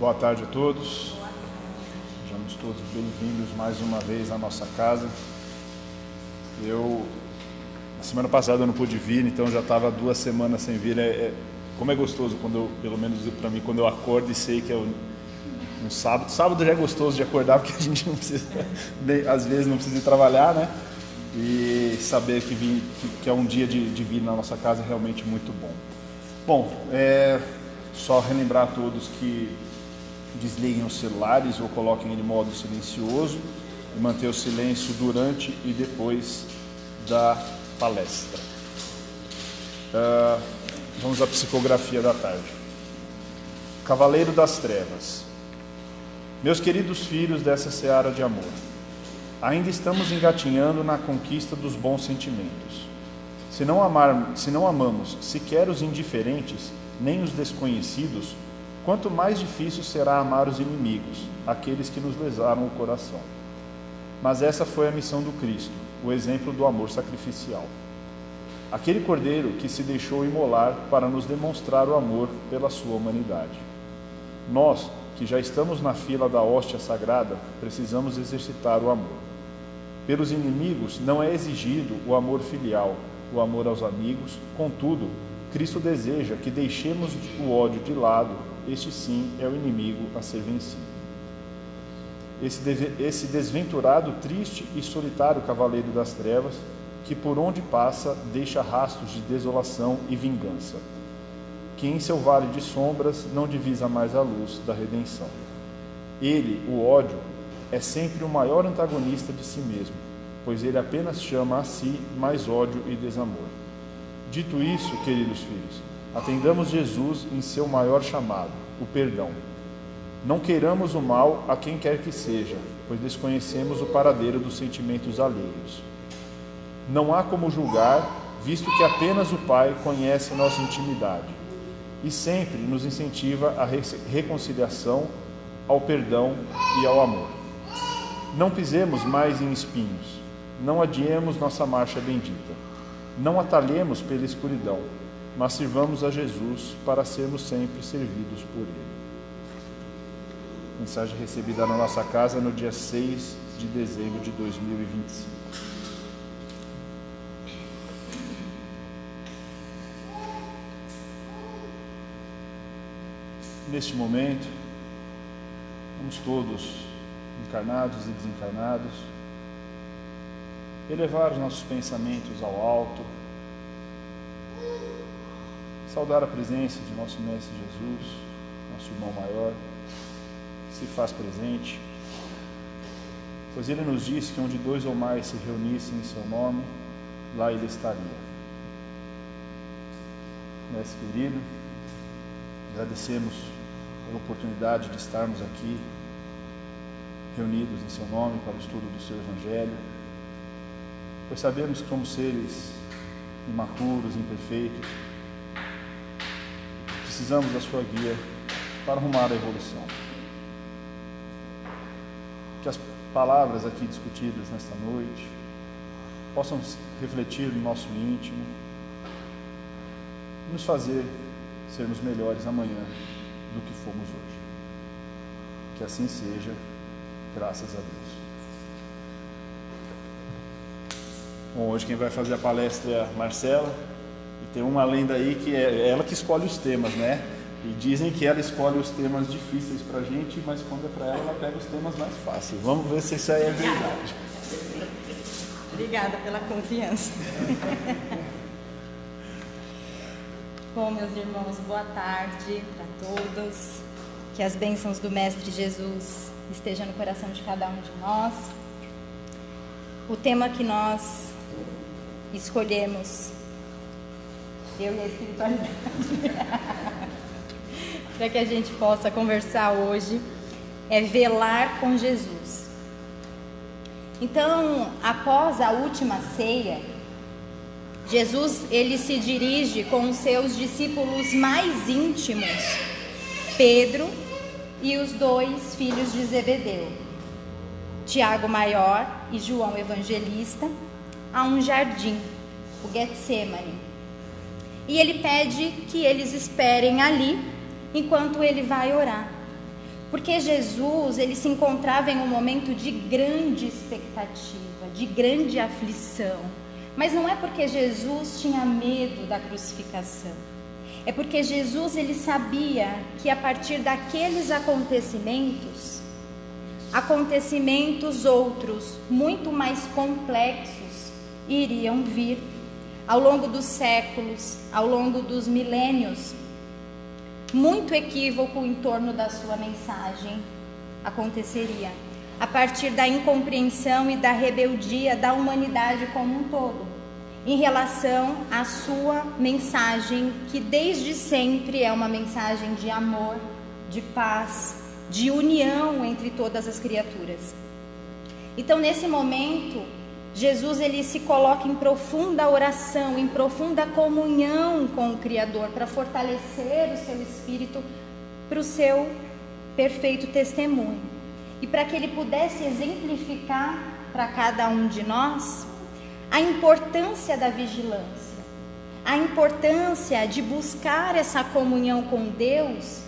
Boa tarde a todos. Sejamos todos bem-vindos mais uma vez à nossa casa. Na semana passada eu não pude vir, então já estava 2 semanas sem vir. Como é gostoso quando pelo menos para mim, quando eu acordo e sei que é um sábado. Sábado já é gostoso de acordar, porque a gente não precisa, às vezes não precisa ir trabalhar, né? E saber que é um dia de vir na nossa casa é realmente muito bom. Bom, só relembrar a todos que desliguem os celulares ou coloquem em modo silencioso e manter o silêncio durante e depois da palestra. Vamos à psicografia da tarde. Cavaleiro das Trevas. Meus queridos filhos dessa seara de amor, ainda estamos engatinhando na conquista dos bons sentimentos. Se não amamos sequer os indiferentes, nem os desconhecidos, quanto mais difícil será amar os inimigos, aqueles que nos lesaram o coração. Mas essa foi a missão do Cristo, o exemplo do amor sacrificial. Aquele cordeiro que se deixou imolar para nos demonstrar o amor pela sua humanidade. Nós, que já estamos na fila da hóstia sagrada, precisamos exercitar o amor. Pelos inimigos não é exigido o amor filial, o amor aos amigos, contudo, Cristo deseja que deixemos o ódio de lado, este sim é o inimigo a ser vencido. Esse desventurado, triste e solitário cavaleiro das trevas, que por onde passa deixa rastros de desolação e vingança, que em seu vale de sombras não divisa mais a luz da redenção. Ele, o ódio, é sempre o maior antagonista de si mesmo, pois ele apenas chama a si mais ódio e desamor. Dito isso, queridos filhos, atendamos Jesus em seu maior chamado, o perdão. Não queiramos o mal a quem quer que seja, pois desconhecemos o paradeiro dos sentimentos alheios. Não há como julgar, visto que apenas o Pai conhece nossa intimidade e sempre nos incentiva à reconciliação, ao perdão e ao amor. Não pisemos mais em espinhos, não adiemos nossa marcha bendita, não atalhemos pela escuridão, mas sirvamos a Jesus para sermos sempre servidos por Ele. Mensagem recebida na nossa casa no dia 6 de dezembro de 2025. Neste momento, vamos todos, encarnados e desencarnados, elevar os nossos pensamentos ao alto, saudar a presença de nosso Mestre Jesus, nosso irmão maior, que se faz presente, pois Ele nos disse que onde 2 ou mais se reunissem em seu nome, lá Ele estaria. Mestre querido, agradecemos pela oportunidade de estarmos aqui, reunidos em seu nome para o estudo do seu Evangelho, pois sabemos que somos seres imaturos, imperfeitos, precisamos da sua guia para arrumar a evolução. Que as palavras aqui discutidas nesta noite possam refletir no nosso íntimo e nos fazer sermos melhores amanhã do que fomos hoje. Que assim seja, graças a Deus. Bom, hoje quem vai fazer a palestra é a Marcela, e tem uma lenda aí que é ela que escolhe os temas, né? E dizem que ela escolhe os temas difíceis pra gente, mas quando é pra ela, ela pega os temas mais fáceis. Vamos ver se isso aí é verdade. Obrigada pela confiança. Bom, meus irmãos, boa tarde para todos. Que as bênçãos do Mestre Jesus estejam no coração de cada um de nós. O tema que nós escolhemos, eu e a espiritualidade, para que a gente possa conversar hoje, é velar com Jesus. Então, após a última ceia, Jesus, ele se dirige com os seus discípulos mais íntimos, Pedro e os 2 filhos de Zebedeu, Tiago maior e João evangelista, a um jardim, o Getsemane. E ele pede que eles esperem ali, enquanto ele vai orar. Porque Jesus, ele se encontrava em um momento de grande expectativa, de grande aflição. Mas não é porque Jesus tinha medo da crucificação. É porque Jesus, ele sabia que a partir daqueles acontecimentos outros, muito mais complexos, iriam vir ao longo dos séculos, ao longo dos milênios. Muito equívoco em torno da sua mensagem aconteceria, a partir da incompreensão e da rebeldia da humanidade como um todo, em relação à sua mensagem, que desde sempre é uma mensagem de amor, de paz, de união entre todas as criaturas. Então, nesse momento, Jesus, ele se coloca em profunda oração, em profunda comunhão com o Criador, para fortalecer o seu espírito para o seu perfeito testemunho. E para que ele pudesse exemplificar para cada um de nós a importância da vigilância, a importância de buscar essa comunhão com Deus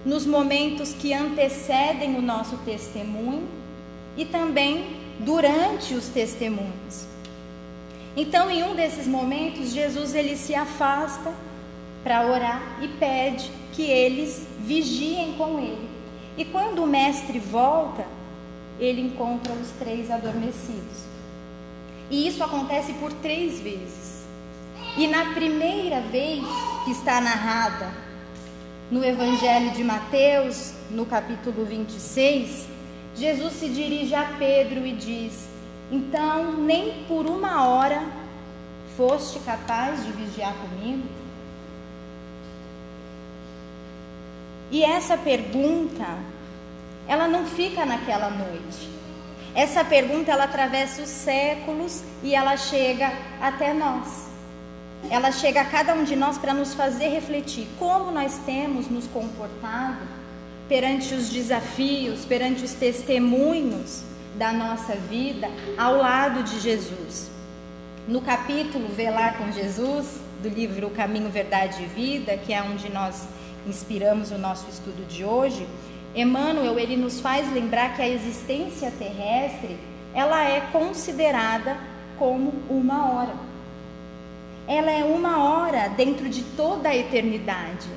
nos momentos que antecedem o nosso testemunho e também durante os testemunhos. Então, em um desses momentos, Jesus, ele se afasta para orar e pede que eles vigiem com ele. E quando o mestre volta, ele encontra os 3 adormecidos. E isso acontece por 3 vezes. E na primeira vez que está narrada no Evangelho de Mateus, no capítulo 26, Jesus se dirige a Pedro e diz: então, nem por 1 hora foste capaz de vigiar comigo? E essa pergunta, ela não fica naquela noite. Essa pergunta, ela atravessa os séculos e ela chega até nós. Ela chega a cada um de nós para nos fazer refletir como nós temos nos comportado perante os desafios, perante os testemunhos da nossa vida ao lado de Jesus. No capítulo Velar com Jesus, do livro O Caminho, Verdade e Vida, que é onde nós inspiramos o nosso estudo de hoje, Emmanuel, ele nos faz lembrar que a existência terrestre, ela é considerada como 1 hora. Ela é 1 hora dentro de toda a eternidade.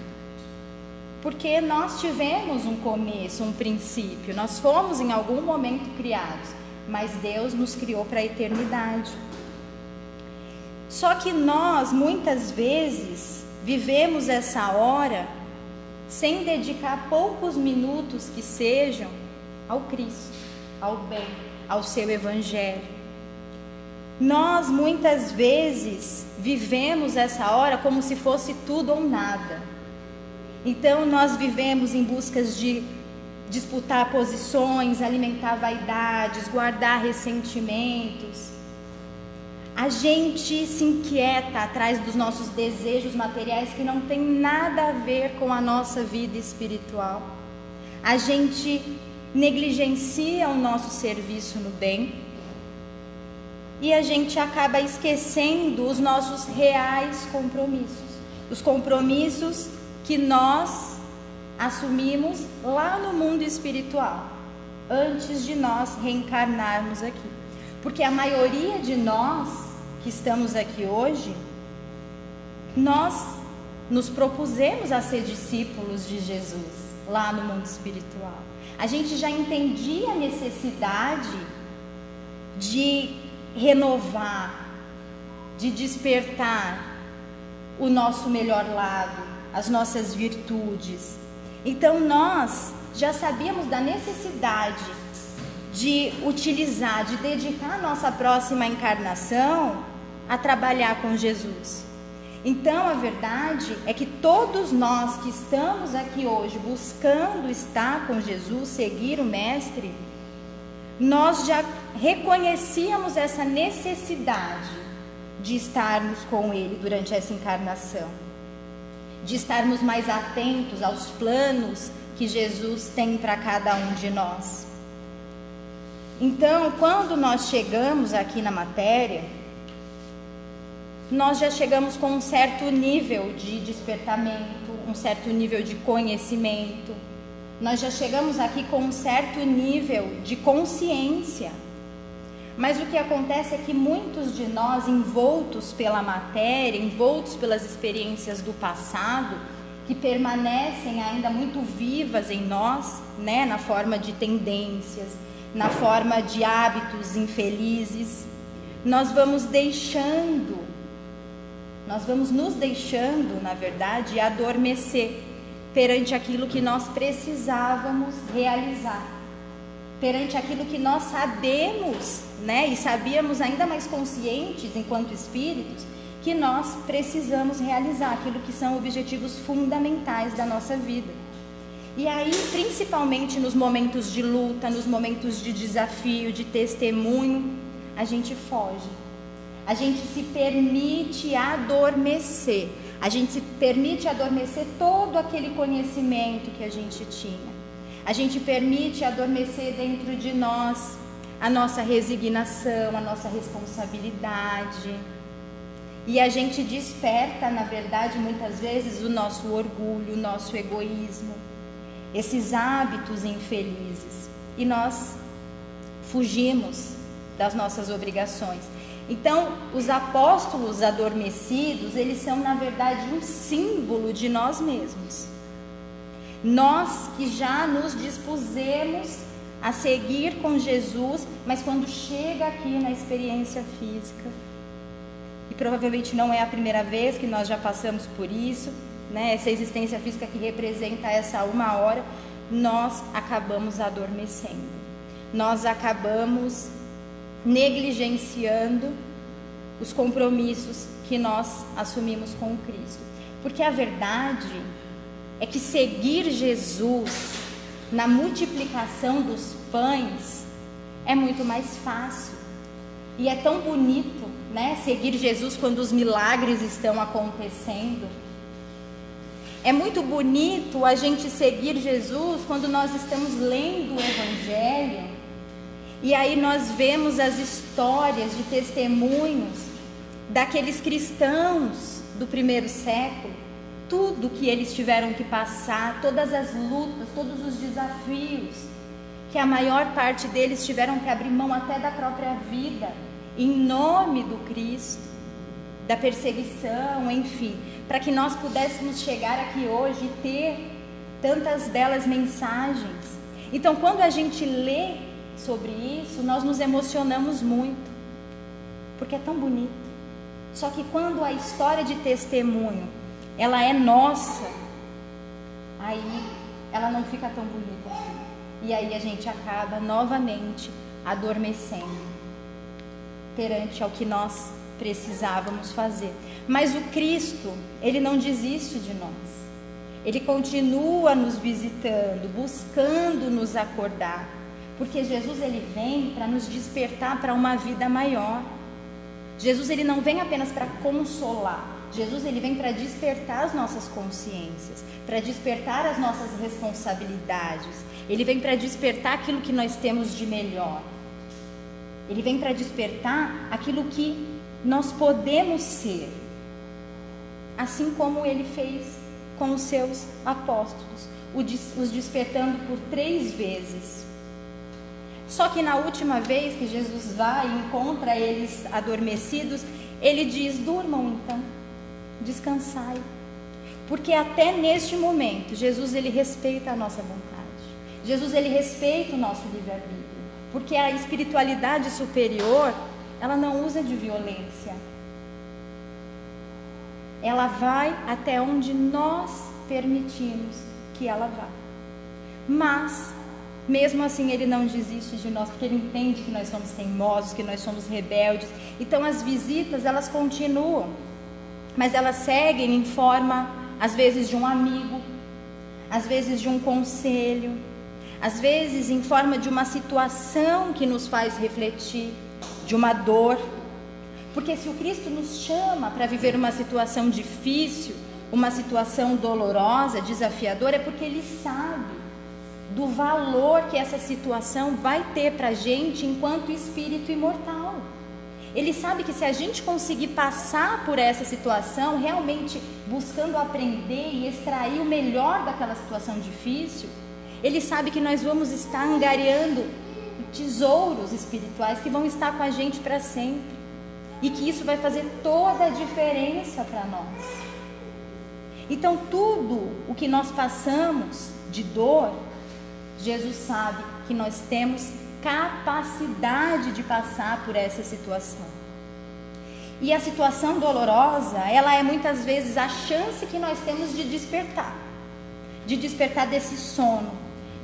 Porque nós tivemos um começo, um princípio, nós fomos em algum momento criados, mas Deus nos criou para a eternidade. Só que nós, muitas vezes, vivemos essa hora sem dedicar poucos minutos que sejam ao Cristo, ao bem, ao seu Evangelho. Nós, muitas vezes, vivemos essa hora como se fosse tudo ou nada. Então, nós vivemos em buscas de disputar posições, alimentar vaidades, guardar ressentimentos. A gente se inquieta atrás dos nossos desejos materiais que não tem nada a ver com a nossa vida espiritual. A gente negligencia o nosso serviço no bem e a gente acaba esquecendo os nossos reais compromissos, os compromissos que nós assumimos lá no mundo espiritual, antes de nós reencarnarmos aqui. Porque a maioria de nós que estamos aqui hoje, nós nos propusemos a ser discípulos de Jesus lá no mundo espiritual. A gente já entendia a necessidade de renovar, de despertar o nosso melhor lado, as nossas virtudes. Então nós já sabíamos da necessidade de utilizar, de dedicar a nossa próxima encarnação a trabalhar com Jesus. Então a verdade é que todos nós que estamos aqui hoje buscando estar com Jesus, seguir o Mestre, nós já reconhecíamos essa necessidade de estarmos com Ele durante essa encarnação, de estarmos mais atentos aos planos que Jesus tem para cada um de nós. Então, quando nós chegamos aqui na matéria, nós já chegamos com um certo nível de despertamento, um certo nível de conhecimento. Nós já chegamos aqui com um certo nível de consciência. Mas o que acontece é que muitos de nós, envoltos pela matéria, envoltos pelas experiências do passado, que permanecem ainda muito vivas em nós, né, na forma de tendências, na forma de hábitos infelizes, nós vamos nos deixando, na verdade, adormecer perante aquilo que nós precisávamos realizar, perante aquilo que nós sabemos, né, e sabíamos ainda mais conscientes enquanto espíritos, que nós precisamos realizar, aquilo que são objetivos fundamentais da nossa vida. E aí, principalmente nos momentos de luta, nos momentos de desafio, de testemunho, a gente foge. A gente se permite adormecer. A gente se permite adormecer todo aquele conhecimento que a gente tinha. A gente permite adormecer dentro de nós a nossa resignação, a nossa responsabilidade. E a gente desperta, na verdade, muitas vezes, o nosso orgulho, o nosso egoísmo, esses hábitos infelizes. E nós fugimos das nossas obrigações. Então, os apóstolos adormecidos, eles são, na verdade, um símbolo de nós mesmos. Nós que já nos dispusemos a seguir com Jesus, mas quando chega aqui na experiência física, e provavelmente não é a primeira vez que nós já passamos por isso, né? Essa existência física que representa essa 1 hora, nós acabamos adormecendo, nós acabamos negligenciando os compromissos que nós assumimos com Cristo. Porque a verdade é que seguir Jesus na multiplicação dos pães é muito mais fácil. E é tão bonito, né, seguir Jesus quando os milagres estão acontecendo. É muito bonito a gente seguir Jesus quando nós estamos lendo o Evangelho e aí nós vemos as histórias de testemunhos daqueles cristãos do primeiro século, tudo que eles tiveram que passar, todas as lutas, todos os desafios, que a maior parte deles tiveram que abrir mão até da própria vida, em nome do Cristo, da perseguição, enfim, para que nós pudéssemos chegar aqui hoje e ter tantas belas mensagens. Então, quando a gente lê sobre isso, nós nos emocionamos muito, porque é tão bonito. Só que quando a história de testemunho, ela é nossa, aí ela não fica tão bonita assim. E aí a gente acaba novamente adormecendo perante ao que nós precisávamos fazer. Mas o Cristo, Ele não desiste de nós. Ele continua nos visitando, buscando nos acordar. Porque Jesus, Ele vem para nos despertar para uma vida maior. Jesus, Ele não vem apenas para consolar. Jesus, Ele vem para despertar as nossas consciências, para despertar as nossas responsabilidades. Ele vem para despertar aquilo que nós temos de melhor. Ele vem para despertar aquilo que nós podemos ser, assim como Ele fez com os seus apóstolos, os despertando por 3 vezes. Só que na última vez que Jesus vai e encontra eles adormecidos, Ele diz: durmam então, descansai. Porque até neste momento, Jesus, Ele respeita a nossa vontade. Jesus, Ele respeita o nosso livre-arbítrio. Porque a espiritualidade superior, ela não usa de violência. Ela vai até onde nós permitimos que ela vá. Mas, mesmo assim, Ele não desiste de nós, porque Ele entende que nós somos teimosos, que nós somos rebeldes. Então, as visitas, elas continuam. Mas elas seguem em forma, às vezes, de um amigo, às vezes de um conselho, às vezes em forma de uma situação que nos faz refletir, de uma dor. Porque se o Cristo nos chama para viver uma situação difícil, uma situação dolorosa, desafiadora, é porque Ele sabe do valor que essa situação vai ter para a gente enquanto espírito imortal. Ele sabe que se a gente conseguir passar por essa situação, realmente buscando aprender e extrair o melhor daquela situação difícil, Ele sabe que nós vamos estar angariando tesouros espirituais que vão estar com a gente para sempre. E que isso vai fazer toda a diferença para nós. Então tudo o que nós passamos de dor, Jesus sabe que nós temos capacidade de passar por essa situação. E a situação dolorosa, ela é muitas vezes a chance que nós temos de despertar desse sono,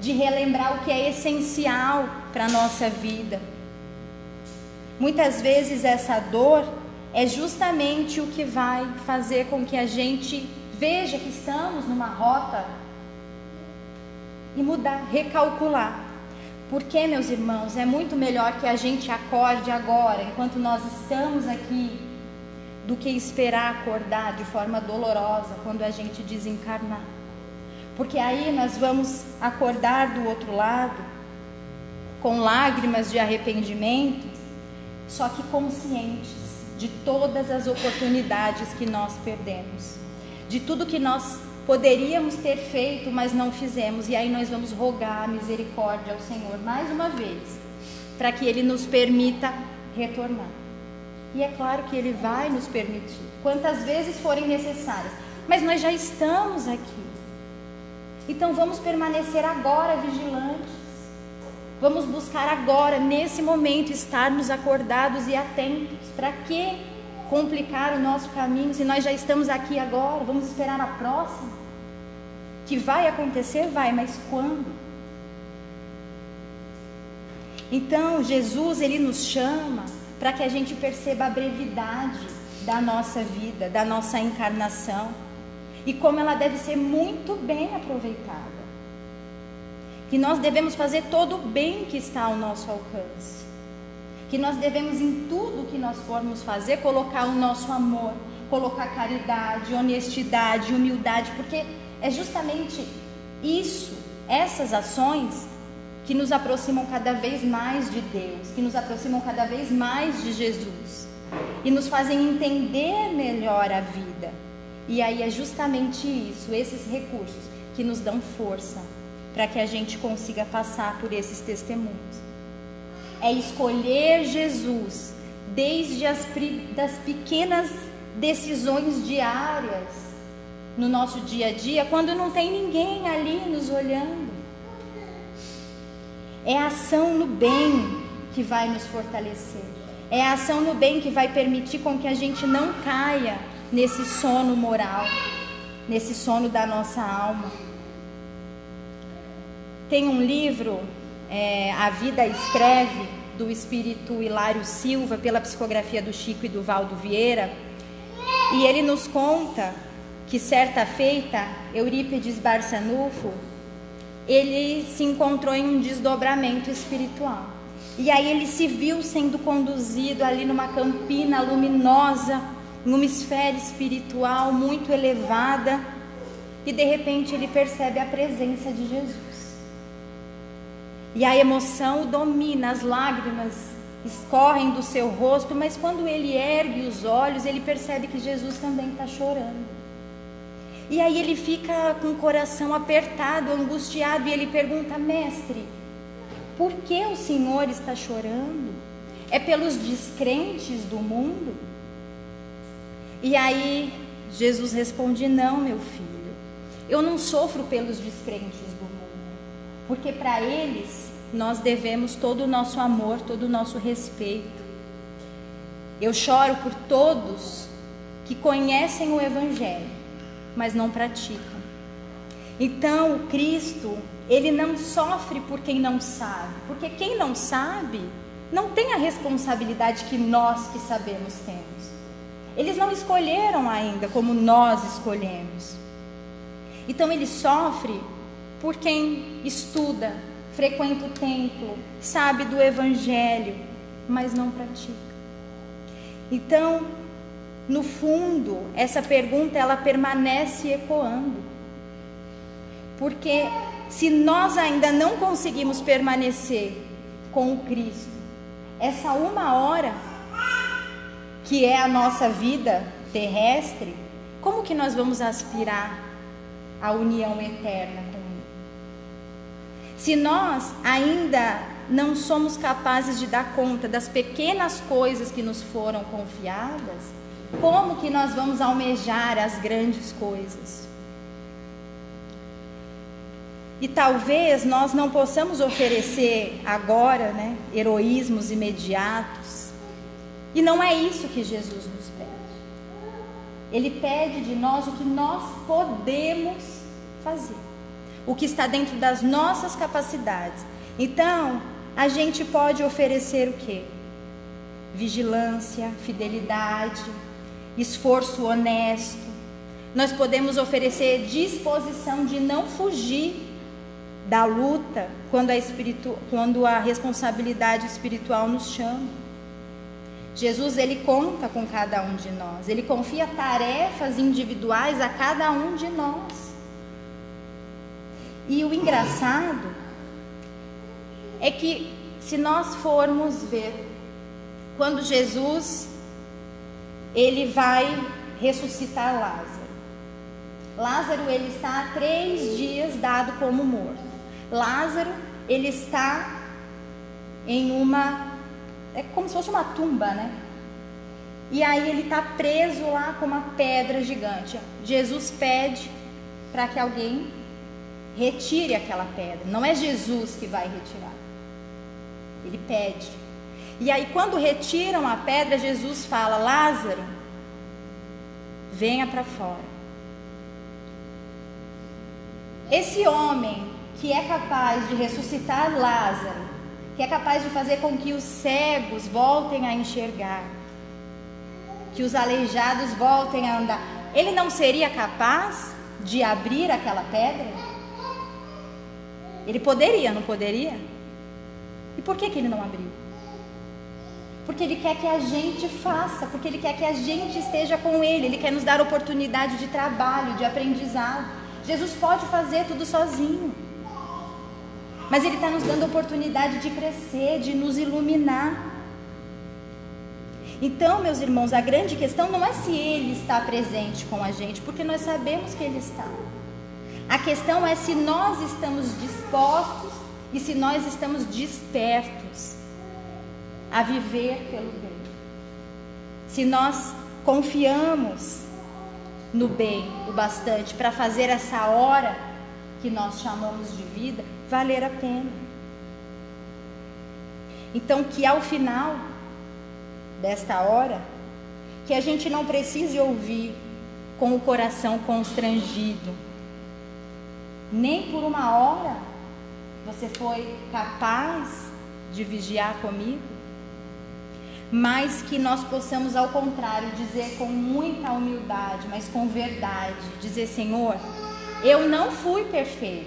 de relembrar o que é essencial para a nossa vida. Muitas vezes essa dor é justamente o que vai fazer com que a gente veja que estamos numa rota e mudar, recalcular. Porque, meus irmãos, é muito melhor que a gente acorde agora, enquanto nós estamos aqui, do que esperar acordar de forma dolorosa quando a gente desencarnar. Porque aí nós vamos acordar do outro lado, com lágrimas de arrependimento, só que conscientes de todas as oportunidades que nós perdemos, de tudo que nós poderíamos ter feito, mas não fizemos. E aí nós vamos rogar a misericórdia ao Senhor mais uma vez, para que Ele nos permita retornar. E é claro que Ele vai nos permitir, quantas vezes forem necessárias, mas nós já estamos aqui. Então vamos permanecer agora vigilantes, vamos buscar agora, nesse momento, estarmos acordados e atentos. Para que complicar o nosso caminho se nós já estamos aqui agora? Vamos esperar a próxima? Que vai acontecer? Vai, mas quando? Então Jesus, Ele nos chama para que a gente perceba a brevidade da nossa vida, da nossa encarnação, e como ela deve ser muito bem aproveitada. Que nós devemos fazer todo o bem que está ao nosso alcance. Que nós devemos, em tudo que nós formos fazer, colocar o nosso amor, colocar caridade, honestidade, humildade, porque é justamente isso, essas ações, que nos aproximam cada vez mais de Deus, que nos aproximam cada vez mais de Jesus, e nos fazem entender melhor a vida. E aí é justamente isso, esses recursos, que nos dão força, para que a gente consiga passar por esses testemunhos. É escolher Jesus desde das pequenas decisões diárias no nosso dia a dia, quando não tem ninguém ali nos olhando. É a ação no bem que vai nos fortalecer. É a ação no bem que vai permitir com que a gente não caia nesse sono moral, nesse sono da nossa alma. Tem um livro, A Vida Escreve, do espírito Hilário Silva, pela psicografia do Chico e do Valdo Vieira, e ele nos conta que certa feita, Eurípides Barçanufo, ele se encontrou em um desdobramento espiritual, e aí ele se viu sendo conduzido ali numa campina luminosa, numa esfera espiritual muito elevada, e de repente ele percebe a presença de Jesus. E a emoção o domina, as lágrimas escorrem do seu rosto, mas quando ele ergue os olhos, ele percebe que Jesus também está chorando. E aí ele fica com o coração apertado, angustiado, e ele pergunta: mestre, por que o Senhor está chorando? É pelos descrentes do mundo? E aí Jesus responde: não, meu filho, eu não sofro pelos descrentes do mundo, porque para eles nós devemos todo o nosso amor, todo o nosso respeito. Eu choro por todos que conhecem o Evangelho, mas não praticam. Então o Cristo, Ele não sofre por quem não sabe, porque quem não sabe não tem a responsabilidade que nós que sabemos temos. Eles não escolheram ainda como nós escolhemos. Então Ele sofre por quem estuda, frequenta o templo, sabe do Evangelho, mas não pratica. Então, no fundo, essa pergunta ela permanece ecoando. Porque se nós ainda não conseguimos permanecer com o Cristo, essa uma hora que é a nossa vida terrestre, como que nós vamos aspirar à união eterna com Ele? Se nós ainda não somos capazes de dar conta das pequenas coisas que nos foram confiadas, como que nós vamos almejar as grandes coisas? E talvez nós não possamos oferecer agora, heroísmos imediatos. E não é isso que Jesus nos pede. Ele pede de nós o que nós podemos fazer, o que está dentro das nossas capacidades. Então, a gente pode oferecer o quê? Vigilância, fidelidade, esforço honesto. Nós podemos oferecer disposição de não fugir da luta quando a responsabilidade espiritual nos chama. Jesus, ele conta com cada um de nós. Ele confia tarefas individuais a cada um de nós. E o engraçado é que, se nós formos ver, quando Jesus ele vai ressuscitar Lázaro. Lázaro, ele está há 3 dias dado como morto. Lázaro, ele está em é como se fosse uma tumba, E aí ele está preso lá com uma pedra gigante. Jesus pede para que alguém retire aquela pedra. Não é Jesus que vai retirar. Ele pede. E aí, quando retiram a pedra, Jesus fala: Lázaro, venha para fora. Esse homem que é capaz de ressuscitar Lázaro, que é capaz de fazer com que os cegos voltem a enxergar, que os aleijados voltem a andar, ele não seria capaz de abrir aquela pedra? Ele poderia, não poderia? E por que ele não abriu? Porque ele quer que a gente faça, porque ele quer que a gente esteja com ele, ele quer nos dar oportunidade de trabalho, de aprendizado. Jesus pode fazer tudo sozinho, mas ele está nos dando oportunidade de crescer, de nos iluminar. Então, meus irmãos, a grande questão não é se ele está presente com a gente, porque nós sabemos que ele está. A questão é se nós estamos dispostos e se nós estamos despertos a viver pelo bem. Se nós confiamos no bem o bastante para fazer essa hora que nós chamamos de vida valer a pena. Então, que ao final desta hora, que a gente não precise ouvir com o coração constrangido: nem por uma hora você foi capaz de vigiar comigo. Mas que nós possamos, ao contrário, dizer com muita humildade, mas com verdade, dizer: Senhor, eu não fui perfeito,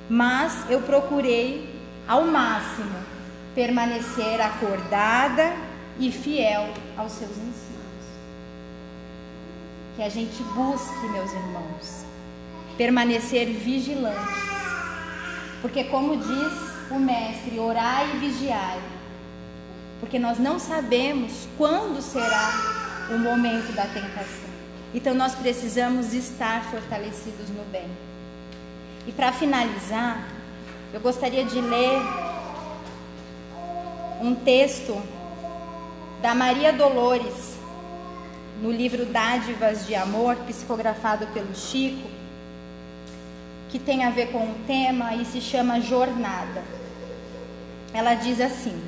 mas eu procurei ao máximo permanecer acordada e fiel aos seus ensinos. Que a gente busque, meus irmãos, permanecer vigilantes, porque, como diz o mestre, orai e vigiai, porque nós não sabemos quando será o momento da tentação. Então nós precisamos estar fortalecidos no bem. E para finalizar, eu gostaria de ler um texto da Maria Dolores, no livro Dádivas de Amor, psicografado pelo Chico, que tem a ver com o tema e se chama Jornada. Ela diz assim: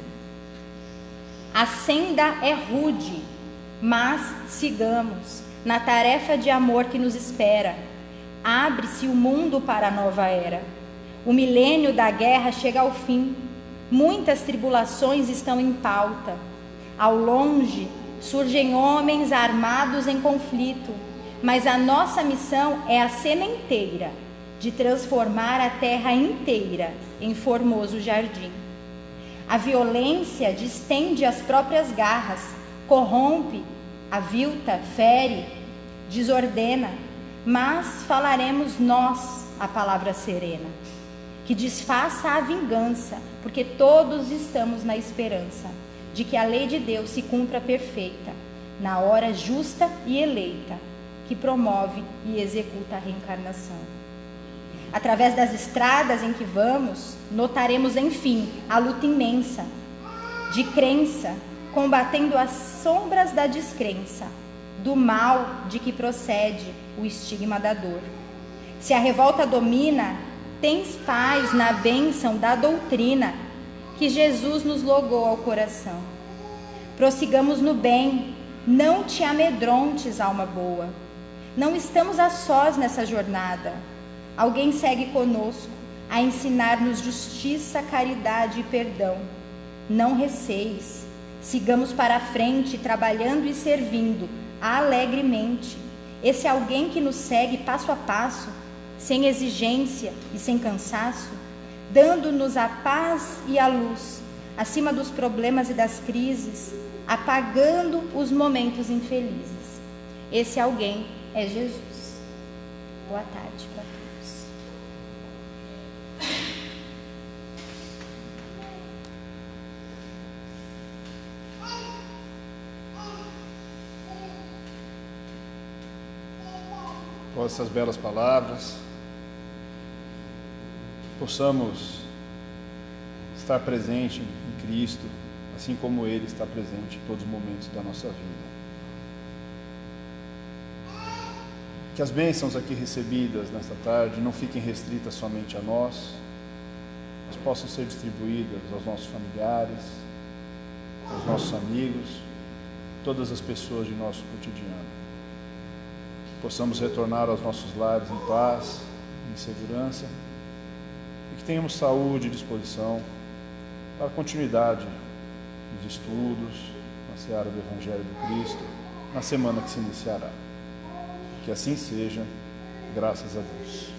a senda é rude, mas sigamos na tarefa de amor que nos espera. Abre-se o mundo para a nova era. O milênio da guerra chega ao fim. Muitas tribulações estão em pauta. Ao longe surgem homens armados em conflito, mas a nossa missão é a sementeira de transformar a terra inteira em formoso jardim. A violência distende as próprias garras, corrompe, avilta, fere, desordena, mas falaremos nós a palavra serena, que desfaça a vingança, porque todos estamos na esperança de que a lei de Deus se cumpra perfeita, na hora justa e eleita, que promove e executa a reencarnação. Através das estradas em que vamos, notaremos, enfim, a luta imensa de crença, combatendo as sombras da descrença, do mal de que procede o estigma da dor. Se a revolta domina, tens paz na bênção da doutrina que Jesus nos logou ao coração. Prossigamos no bem, não te amedrontes, alma boa. Não estamos a sós nessa jornada. Alguém segue conosco a ensinar-nos justiça, caridade e perdão. Não receis, sigamos para a frente, trabalhando e servindo alegremente. Esse alguém que nos segue passo a passo, sem exigência e sem cansaço, dando-nos a paz e a luz, acima dos problemas e das crises, apagando os momentos infelizes. Esse alguém é Jesus. Boa tarde para todos. Com essas belas palavras, possamos estar presente em Cristo, assim como Ele está presente em todos os momentos da nossa vida. Que as bênçãos aqui recebidas nesta tarde não fiquem restritas somente a nós, mas possam ser distribuídas aos nossos familiares, aos nossos amigos, todas as pessoas de nosso cotidiano. Que possamos retornar aos nossos lares em paz, em segurança, e que tenhamos saúde e disposição para a continuidade dos estudos na seara do Evangelho do Cristo, na semana que se iniciará. Que assim seja, graças a Deus.